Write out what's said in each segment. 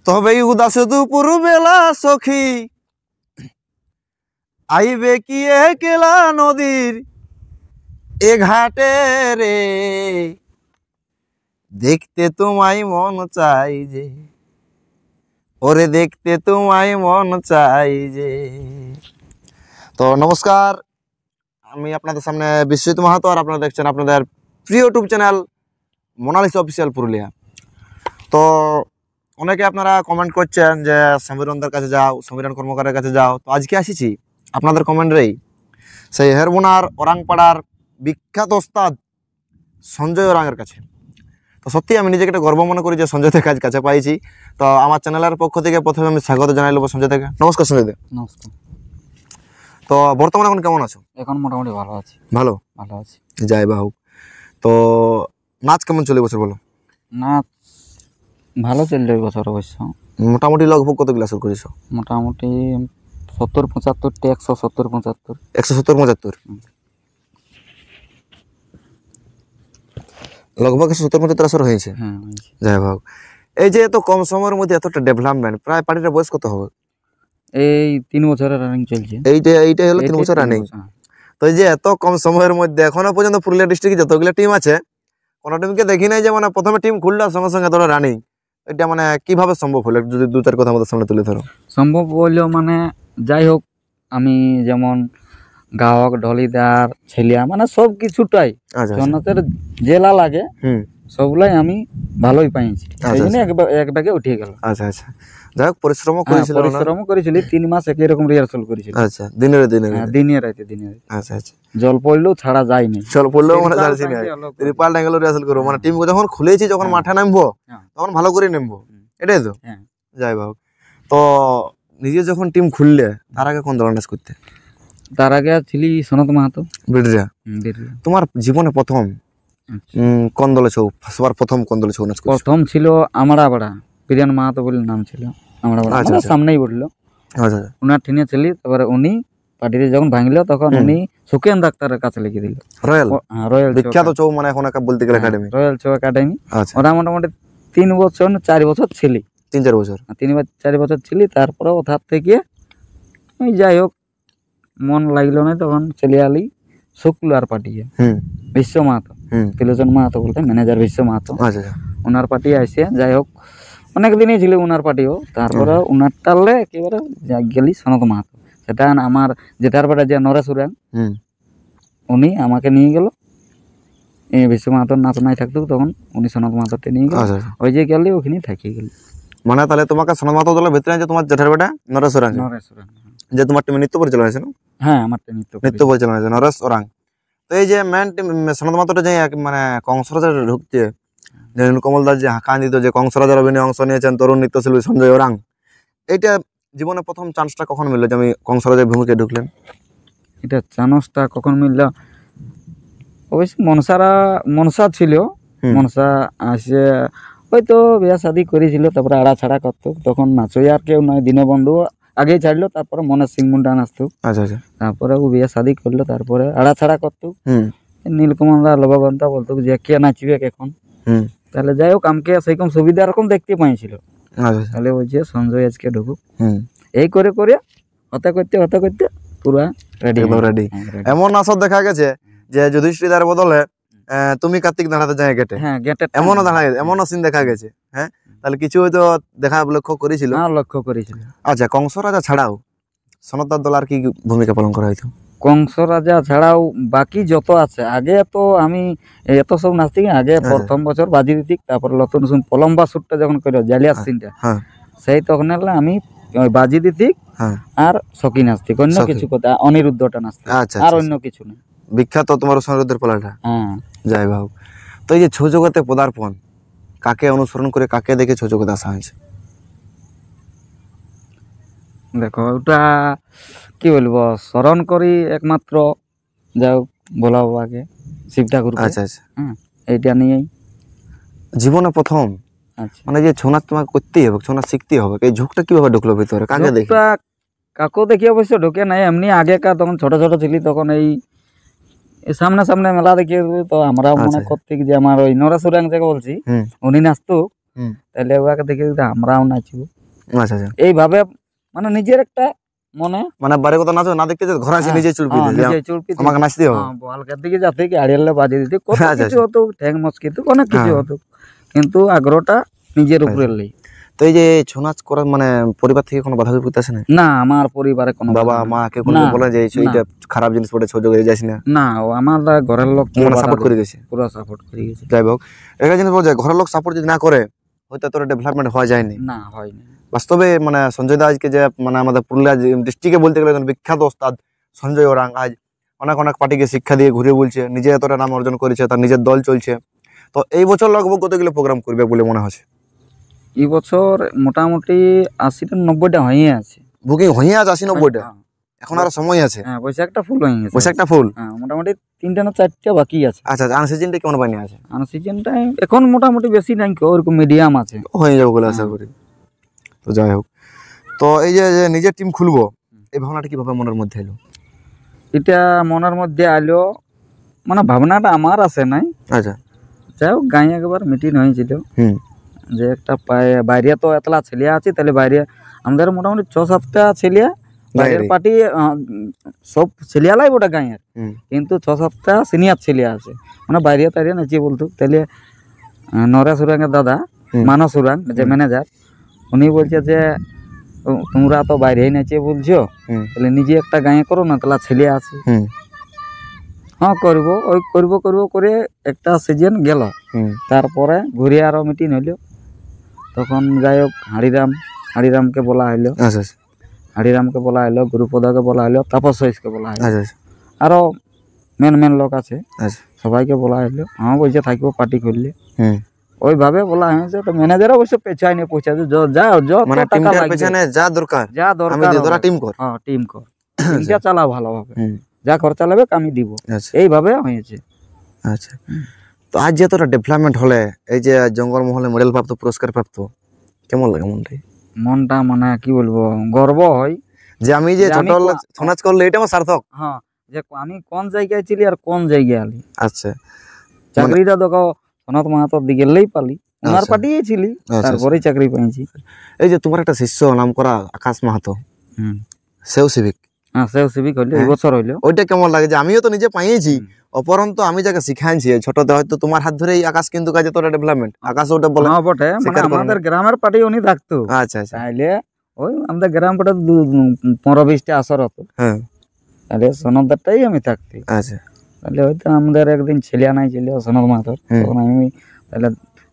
তবে উদাস দুপুর বেলা সখী আইবে কি একলা নদীর এ ঘাটে রে, দেখতে তোমায় মন চাই যে, ওরে দেখতে তোমায় মন চাই যে। তো নমস্কার, আমি আপনাদের সামনে বিশ্বজিৎ মাহাতো, আর আপনারা দেখছেন আপনাদের প্রিয় YouTube channel Monalisa official Purulia. তো অনেকে আপনারা কমেন্ট করছেন যে সমীরণদের কাছে যাও, সমীরণ কর্মকারের কাছে যাও। তো আজকে আসিছি আপনাদের কমেন্টেই সেই হেরবোনার ওরাংপাড়ার বিখ্যাত ওস্তাদ সঞ্জয় ওরাংয়ের কাছে। তো সত্যি আমি নিজেকে একটা গর্ব মনে করি যে সঞ্জয় থেকে আজ কাছে পাইছি। তো আমার চ্যানেলের পক্ষ থেকে প্রথমে আমি স্বাগত জানাই নেবো সঞ্জয় থেকে। নমস্কার সঞ্জয় দে। নমস্কার। তো বর্তমানে এখন কেমন আছো? এখন মোটামুটি ভালো আছি। ভালো আছি, যাই বা হোক। তো নাচ কেমন চলে বছর বলো? নাচ ভালো চলছে এই বছর অবশ্য। মোটামুটি লগভগ কত ক্লাস করেছো? মোটামুটি 70-75 170-75 170-75 লগভগ 170-75 আসর হয়েছে। হ্যাঁ, যাই হোক, এই যে এত কম সময়ের মধ্যে এতটা ডেভেলপমেন্ট, প্রায় পার্টিটার বয়স কত হবে? এই 3 বছরের রানিং চলছে। এইটা হলো 3 বছর রানিং। তো এই যে এত কম সময়ের মধ্যে এখনো পর্যন্ত পুরুলিয়া ডিস্ট্রিক্টে যতগুলো টিম আছে, কোনো টিমকে দেখি নাই যে মানে প্রথমে টিম খুললো সঙ্গে সঙ্গে এতটা রানিং। এটা মানে কিভাবে সম্ভব হলো, যদি 2-4 কথা আমাদের সামনে তুলে ধরো। সম্ভব হইলেও মানে যাই হোক, আমি যেমন গায়ক, ঢলিদার, ছেলিয়া মানে সব কিছুটাই জন্নতের জেলা লাগে সবগুলাই আমি ভালোই পাইছি। এই জন্য এক ব্যাগে উঠে গেল। আচ্ছা আচ্ছা, যাই হোক পরিশ্রমও করেছিলি 3 মাস একই রকম রিহার্সাল করেছিলি। আচ্ছা, দিনে রাতে। আচ্ছা আচ্ছা, জল পড়লেও ছাড়া যায়নি, জল পড়লেও মানে যাচ্ছি না, রিপাল ট্যাঙ্গেল রিহার্সাল করবো। মানে টিম যখন খুলেছি, যখন মাঠে নামবো তখন ভালো করে নামবো, এটাই তো। যাই হোক, তো নিজে যখন টিম খুললে তার আগে কোন দলের নাচ করতে? তার আগে ছিলি সনত মাহাতো, বিড়রিয়া। তোমার জীবনে প্রথম কোন দলে ছৌ, সবার প্রথম কোন দলে ছৌ নাচ? প্রথম ছিল আমরাবাড়া, প্রিয়ান মাহাতো বলে নাম ছিল। আমরাবাড়া সামনেই বললো, উনার ঠেনে ছিলি। তারপরে উনি পার্টিতে যখন ভাঙলো তখন উনি সুকেন ডাক্তারের কাছে লিখে দিল রয়্যাল বিখ্যাত ছৌ, মানে এখন বলতে গেলে একাডেমি, রয়্যাল ছৌ একাডেমি। ওরা মোটামুটি 3 বছর 4 বছর ছিলি, 3-4 বছর, 3-4 বছর ছিলি। তারপরে ওথার থেকে ওই যাই হোক মন লাগলো না, তখন চলে আলি শুক্লার পার্টিয়ে। বিশ্ব মাহাতো, তিলোচন মাহাতো বলতে ম্যানেজার বিশ্ব মাহাতো, ওনার পার্টি আসে। যাই হোক অনেক দিনই ছিল ওনার পার্টিও। তারপরে ওনার টালে একেবারে গেলি সনত মাহাতো। সেটা আমার জেঠার পাড়া যে নরেশ ওরাং, উনি আমাকে নিয়ে গেল। এই বিশ্ব মাহাতোর নাচ নাই থাকতো তখন, উনি সনত মাহাতোতে নিয়ে গেল। ওই যে গেলি ওখানেই থাকি গেলি। মানে তাহলে তোমাকে সনত মাহাতো দলের ভিতরে আছে তোমার জেঠার বেটা নরেশ ওরাং, যে তোমার টিমে নৃত্য পরিচালনা হয়েছে না? হ্যাঁ, আমার নৃত্য পরিচালনা হয়েছে নরেশ ওরাং। তো এই যে মেন টিম সনত মাহাতোটা যে মানে কংসরাজে ঢুকছে, যে নীলকমল দাস যে হাঁকা দিত, যে কংসরাজের অভিনয়ে অংশ নিয়েছেন তরুণ নৃত্যশিল্পী সঞ্জয় ওরাং, এইটা জীবনে প্রথম চান্সটা কখন মিললো যে আমি কংসরাজের ভূমিকায় ঢুকলেন? এটা চান্সটা কখন মিলল, অবশ্যই মনসা ছিল। মনসা আসে হয়তো বিয়া শাদি করেছিল, তারপরে আড়া ছাড়া করতো। তখন নাচই আর কেউ নয়, দীনবন্ধু আগেই ছাড়লো, তারপরে মনের সিং মুন্ডা নাচতো। তারপরে ও বিয়া শাদি করলো, তারপরে আড়া ছাড়া করতো। নীলকমলদা লবগন্তা বলতো যে কে নাচবে এখন। তাহলে যাই হোক আমাকে সেইরকম সুবিধা এরকম দেখতে পাইছিল। তাহলে ওই যে সঞ্জয় আজকে ঢুকুক, এই করে করে হতে করতে পুরা রেডি। এমন আসর দেখা গেছে যে যুধিষ্ঠিরের বদলে তুমি কার্তিক দাঁড়াতে যায় গেটে, এমনও এমনও সিন দেখা গেছে। হ্যাঁ, তাহলে কিছু হয়তো লক্ষ্য করেছিল। আচ্ছা, কংস রাজা ছাড়াও সনতদার দল আর কি ভূমিকা পালন করা হয়তো? কংস রাজা ছাড়াও বাকি যত আছে, আগে তো আমি এত সব নাচতি। আগে প্রথম বছর বাজি দিতি, তারপরে নতুন পলম্বা শুটটা যখন করে জালিয়াস সিনটা, সেই তখন আমি বাজি দিতি আর সখী নাচতি, অন্য কিছু কথা অনিরুদ্ধটা নাচতি, আর অন্য কিছু না। বিখ্যাত তোমার অনিরুদ্ধের পালাটা। যাই হোক, তো এই যে ছৌ জগতে পদার্পণ, কাকে অনুসরণ করে কাকে দেখে ছৌ জগতে আসা হয়েছে? দেখো ওটা কি বলবো, স্মরণ করি একমাত্র যাও ভোলা বাবাকে, শিব ঠাকুর। আচ্ছা আচ্ছা, এইটা নিয়েই জীবনে প্রথম মানে যে ছৌ নাচ তোমাকে করতেই হবে, ছৌ নাচ শিখতেই হবে, এই ঝোঁকটা কিভাবে ঢুকলো ভিতরে? কাকে দেখি? কাকেও দেখি অবশ্য ঢুকে নাই, এমনি আগেকার তখন ছোট ছোট ছিলি তখন এই সামনে মেলা দেখিয়ে তো আমরা মনে করতে যে আমার ওই নরেশ ওরাং যাকে বলছি উনি নাচতো, তাহলে ওকে দেখে আমরাও নাচবো। আচ্ছা আচ্ছা, এইভাবে মানে নিজের একটা মনে মানে বারে কথা নাচো না দেখতে যে ঘরে আসে নিজে চুলপি দিয়ে নিজে চুলপি আমাকে নাচতে হবে। বলকার দিকে যাতে কি আড়িয়ালে বাজিয়ে দিতে কত আচ্ছা, কিছু হতো, ঠ্যাং মস্কিত অনেক কিছু হ্যাঁ। হতো, কিন্তু আগ্রহটা নিজের উপরে নেই। তো এই যে ছৌ নাচ করার মানে পরিবার থেকে কোনো বাধা বিপত্তি আসে না? না, আমার পরিবারে কোনো বাবা বাধা মা নেই। কে কোনো না, বলে যে এইটা খারাপ জিনিস পড়ে ছোট করে যাস না? না, ও আমার ঘরের লোক কেউ মানে বাধা সাপোর্ট করে দেয়নি, গেছে? পুরো সাপোর্ট করে গেছে। যাই হোক, একটা জিনিস বলা যায় ঘরের লোক সাপোর্ট যদি না করে হয়তো তোর ডেভেলপমেন্ট হওয়া যায়নি। না, হয়নি। বাস্তবে মানে সঞ্জয় দা আজকে যে মানে আমাদের পুরুলিয়া ডিস্ট্রিক্টে বলতে গেলে একজন বিখ্যাত ওস্তাদ সঞ্জয় ওরাং আজ অনেক অনেক পার্টিকে শিক্ষা দিয়ে ঘুরে বলছে, নিজে এতটা নাম অর্জন করেছে, তার নিজের দল চলছে। তো এই বছর লগভগ কতগুলো প্রোগ্রাম করবে বলে মনে হচ্ছে? এই বছর মোটামুটি 80-90টা হয়ে আছে। বুকিং হয়ে আছে 80-90টা? হ্যাঁ, এখন আর সময় আছে? হ্যাঁ, বৈশাখটা ফুল হয়ে গেছে। বৈশাখটা ফুল? হ্যাঁ, মোটামুটি 3টা না 4টা বাকি আছে। আচ্ছা আচ্ছা, আনসিজনটা কেমন বানিয়ে আছে? আর সিজনটা এখন মোটামুটি বেশি নাই, ওরকম মিডিয়াম আছে। হয়ে যাবে বলে আশা করি। তো যাই হোক, তো এই যে যে নিজের টিম খুলবো এই ভাবনাটা কিভাবে মনের মধ্যে এলো? এটা মনের মধ্যে আইলো, মানে ভাবনাটা আমার আছে নাই। আচ্ছা, যাই হোক, গাঁয়ে একবার মিটিং হয়েছিল হুম, যে একটা বাইরে তো এতলা ছেলে আছে, তাহলে বাইরে আমাদের মোটামুটি 6-7টা ছেলে বাইরের বাইরে? পার্টি, সব ছেলেলাই ওটা গাঁয়ের, হুম, কিন্তু 6-7টা সিনিয়র ছেলে আছে, মানে বাইরে তাইরে নাচিয়ে বলতো। তাহলে নরেশ উরাঙ্গের দাদা হুম, মানস উরাং যে ম্যানেজার, উনি বলছে যে তোমরা তো বাইরেই নাচিয়ে বলছো, হুম, তাহলে নিজে একটা গাঁয়ে করো না, তাহলে ছেলে আছে। হুম, হ্যাঁ, করবো। ওই করবো করে একটা সিজন গেল, হুম, তারপরে ঘুরে আরো মিটিং হইলো। তখন যাই হোক হাড়িরামকে বলা হইলো, আচ্ছা আচ্ছা, হাড়িরামকে বলা হইলো, গুরুপদাকে বলা হইলো, তাপস সৈসকে বলা হইলো, আচ্ছা আচ্ছা, আরো মেন লোক আছে, আচ্ছা, সবাইকে বলা হইলো। হ্যাঁ, বলছে থাকবো পার্টি করলে, হুম, ওইভাবে বলা হয়েছে। তো ম্যানেজার অবশ্য পেছায় নিয়ে পৌঁছাছে, যত মানে টাকা টিমটার লাগবে, পেছনে যা দরকার যা আমি দরকার দিই, তোরা হবে। টিম কর। হ্যাঁ, টিম কর, টিমটা চালা ভালোভাবে, হুম, যা খরচা লাগবে আমি দিব, আচ্ছা এইভাবে হয়েছে। আচ্ছা। তো আজ যে তোরা ডেভেলপমেন্ট হলে এই যে জঙ্গলমহলে মেডেল প্রাপ্ত পুরস্কার প্রাপ্ত, কেমন লাগে মনটাই? মনটা মানে কি বলবো, গর্ব হয় যে আমি যে যে ছোট আমি ছৌ নাচ করলে এটা আমার সার্থক। হ্যাঁ, যে আমি কোন জায়গায় ছিলি আর কোন জায়গায় আলি। আচ্ছা, চাকরিটা দেখো সনাত মাহাতোর দিকে লেই পালি, ওনার আচ্ছা। পাঠিয়ে ছিলি, আচ্ছা, তারপরেই চাকরি পেয়েছি। এই যে তোমার একটা শিষ্য নাম করা আকাশ মাহাতো, হুম, সেও সিভিক, হ্যাঁ, সেও সিভিক হইলো, এই হ্যাঁ। বছর হইলো। ওইটা কেমন লাগে যে আমিও তো নিজে পাইয়েছি, অপরন্ত আমি যাকে শিখাইছি ছোটতে, হয়তো তোমার হাত ধরেই আকাশ কিন্তু কাজে তোরা ডেভেলপমেন্ট আকাশ ওটা বলে। হ্যাঁ বটে, মানে স্বীকার করো না। আমাদের গ্রামের পার্টি উনি থাকতো, আচ্ছা আচ্ছা, তাইলে ওই আমাদের গ্রাম পার্টি 15-20টা আসর হতো, হ্যাঁ, তাহলে সনদারটাই আমি থাকতি। আচ্ছা, তাহলে হয়তো আমাদের একদিন ছেলে নাই ছিল সনদ মাহাতোর, হুম। তখন আমি তাহলে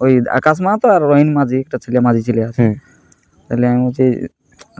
ওই আকাশ মাহাতো আর রহিন মাঝি একটা ছেলে, মাঝি ছেলে আছে, হুম, তাহলে আমি বলছি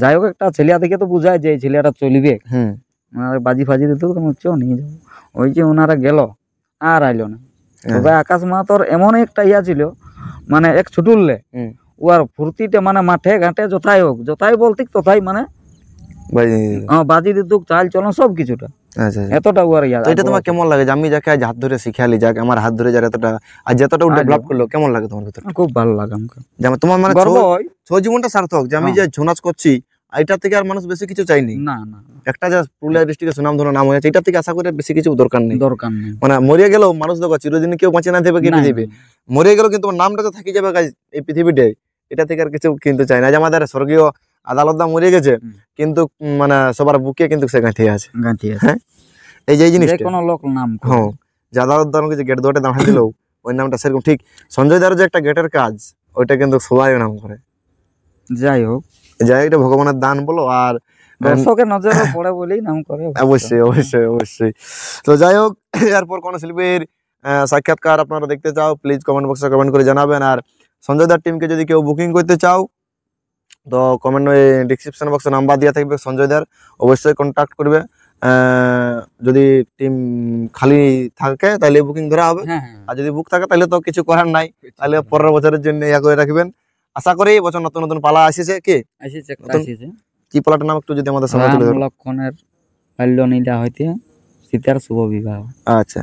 যাই হোক, একটা ছেলে দেখে তো বুঝায় যে এই ছেলেটা চলবে, হুম, ওনারা বাজি ফাজি দিত, তুমি চ নিয়ে যাবো। ওই যে ওনারা গেল আর আইলো না। তবে আকাশ মাহাতোর এমন একটা ইয়া ছিল, মানে এক ছুটুললে হুম, ওর ফুর্তিটা, মানে মাঠে ঘাটে যথাই হোক, যথাই বলতিক তথাই, মানে বাজি দিত, চাল চলন সব কিছুটা, আচ্ছা আচ্ছা। এতটা ওর ইয়া। তো এটা তোমার কেমন লাগে যে আমি যাকে আজ হাত ধরে শিখালি, যাকে আমার হাত ধরে যার এতটা আজ যতটা ডেভেলপ করলো, কেমন লাগে তোমার ভিতরে? খুব ভালো লাগে আমাকে, যে তোমার মানে গর্ব হয়। ছৌ জীবনটা সার্থক যে আমি যে ছৌ নাচ করছি, এটা থেকে আর মানুষ বেশি কিছু চাইনি। না না, একটা যে পুরুলিয়া ডিস্ট্রিক্টের সুনাম ধরে নাম হয়েছে, এটা থেকে আশা করে বেশি কিছু দরকার নেই। দরকার নেই। মানে মরিয়া গেলেও মানুষ দেখো চিরদিন কেউ বাঁচে না দেবে কি পৃথিবী, মরিয়া গেলেও কিন্তু তোমার নামটা তো থাকি যাবে গাইজ এই পৃথিবীটাই, এটা থেকে আর কিছু কিন্তু চাই না। যে আমাদের স্বর্গীয় আদালত মরে গেছে, কিন্তু মানে সবার বুকে কিন্তু সে গাঁথি আছে, হ্যাঁ, এই যে জিনিসটা কোনো লোক নাম হ্যাঁ, যে আদালত যে গেট দুয়ারে দাঁড়া দিল ওই নামটা সেরকম ঠিক। সঞ্জয় দার যে একটা গেটের কাজ, ওইটা কিন্তু সবাই নাম করে। যাই হোক, যাই এটা ভগবানের দান বলো, আর দর্শকের নজরে পড়ে বলেই নাম করে। অবশ্যই অবশ্যই অবশ্যই। তো যাই হোক, এরপর কোন শিল্পীর সাক্ষাৎকার আপনারা দেখতে চাও, প্লিজ কমেন্ট বক্সে কমেন্ট করে জানাবেন। আর সঞ্জয় দার টিমকে যদি কেউ বুকিং করতে চাও, তো কমেন্ট ডিসক্রিপশন বক্সে নাম্বার দেওয়া থাকবে সঞ্জয় দার, অবশ্যই কন্ট্যাক্ট করবে। যদি টিম খালি থাকে তাহলে বুকিং ধরা হবে, হ্যাঁ, আর যদি বুক থাকে তাহলে তো কিছু করার নাই, তাহলে পরের বছরের জন্য ইয়া করে রাখবেন। আশা করি এই বছর নতুন নতুন পালা আসছে। কি পালাটার নাম একটু যদি আমাদের সামনে তুলে ধরো। লক্ষণের বাল্যলীলা হইতে সীতার শুভ বিবাহ। আচ্ছা,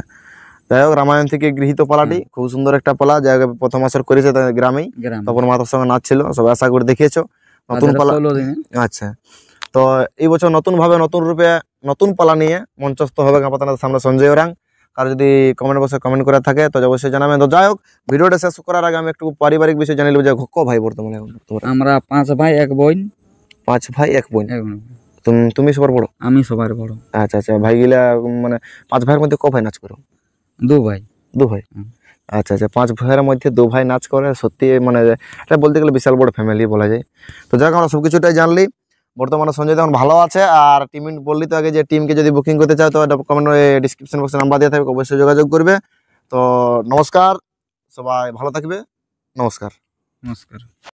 যাই হোক, রামায়ণ থেকে গৃহীত পালাটি খুব সুন্দর একটা পালা, যা প্রথম আসর করেছে গ্রামেই, তখন মাতার সঙ্গে নাচ ছিল, সবাই আশা করে দেখেছো নতুন পালা। আচ্ছা, তো এই বছর নতুন ভাবে নতুন রূপে নতুন পালা নিয়ে মঞ্চস্থ হবে আপনাদের সামনে সঞ্জয় ওরাং। কার যদি কমেন্ট বক্সে কমেন্ট করা থাকে তো অবশ্যই জানাবেন। তো যাই হোক, ভিডিওটা শেষ করার আগে আমি একটু পারিবারিক বিষয় জানিয়ে নেব যে ক ভাই বর্তমানে তোমরা? আমরা 5 ভাই 1 বোন। 5 ভাই 1 বোন। এক বোন। তুমি সবার বড়? আমি সবার বড়। আচ্ছা আচ্ছা, ভাইগুলা মানে 5 ভাইয়ের মধ্যে ক ভাই নাচ করো? 2 ভাই। 2 ভাই। আচ্ছা আচ্ছা, 5 ভাইয়ের মধ্যে 2 ভাই নাচ করে, সত্যি মানে এটা বলতে গেলে বিশাল বড় ফ্যামিলি বলা যায়। তো যাক, আমরা সব কিছুটাই জানলি। বর্তমানে সঞ্জয় তখন ভালো আছে। আর টিম বললি তো আগে যে টিমকে যদি বুকিং করতে চাও তো কমেন্ট ডিসক্রিপশন বক্সে নাম্বার দেওয়া থাকবে, অবশ্যই যোগাযোগ করবে। তো নমস্কার, সবাই ভালো থাকবে। নমস্কার। নমস্কার।